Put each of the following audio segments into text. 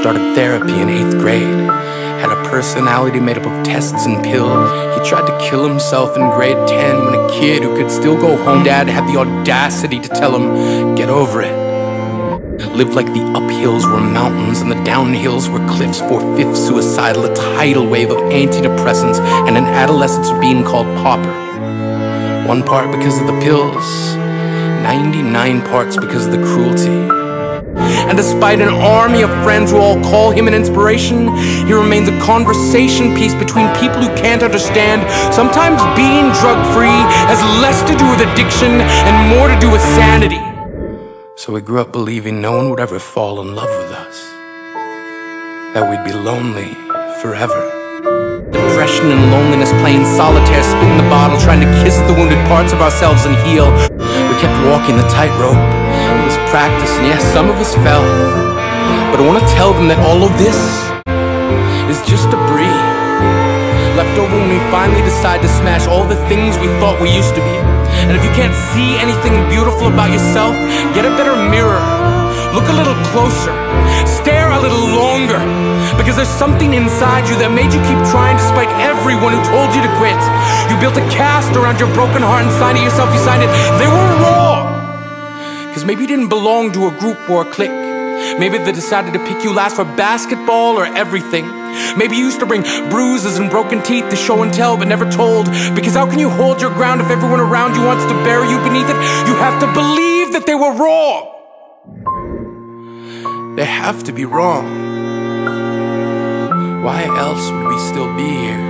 Started therapy in 8th grade. Had a personality made up of tests and pills. He tried to kill himself in grade 10 when a kid who could still go home dad had the audacity to tell him, get over it. Lived like the uphills were mountains and the downhills were cliffs. 4/5 suicidal, a tidal wave of antidepressants, and an adolescence being called pauper. 1 part because of the pills, 99 parts because of the cruelty. And despite an army of friends who all call him an inspiration, he remains a conversation piece between people who can't understand. Sometimes being drug-free has less to do with addiction and more to do with sanity. So we grew up believing no one would ever fall in love with us, that we'd be lonely forever. Depression and loneliness playing solitaire, spinning the bottle, trying to kiss the wounded parts of ourselves and heal. We kept walking the tightrope. It was practice, and yes, some of us fell. But I want to tell them that all of this is just debris, left over when we finally decide to smash all the things we thought we used to be. And if you can't see anything beautiful about yourself, get a better mirror. Look a little closer. Stare a little longer. Because there's something inside you that made you keep trying despite everyone who told you to quit. You built a cast around your broken heart and signed it yourself. You signed it. They were raw. Because maybe you didn't belong to a group or a clique. Maybe they decided to pick you last for basketball or everything. Maybe you used to bring bruises and broken teeth to show and tell but never told. Because how can you hold your ground if everyone around you wants to bury you beneath it? You have to believe that they were wrong. They have to be wrong. Why else would we still be here?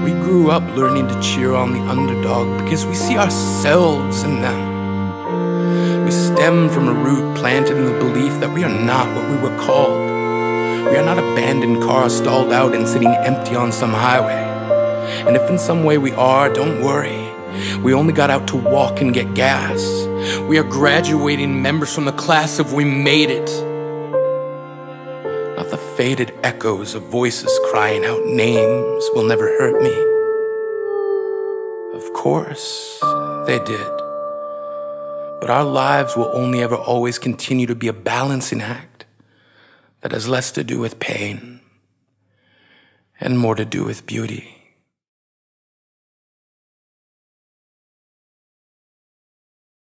We grew up learning to cheer on the underdog because we see ourselves in them. We stem from a root planted in the belief that we are not what we were called. We are not abandoned cars stalled out and sitting empty on some highway. And if in some way we are, don't worry. We only got out to walk and get gas. We are graduating members from the class of we made it. Not the faded echoes of voices crying out names will never hurt me. Of course, they did. But our lives will only ever always continue to be a balancing act that has less to do with pain and more to do with beauty.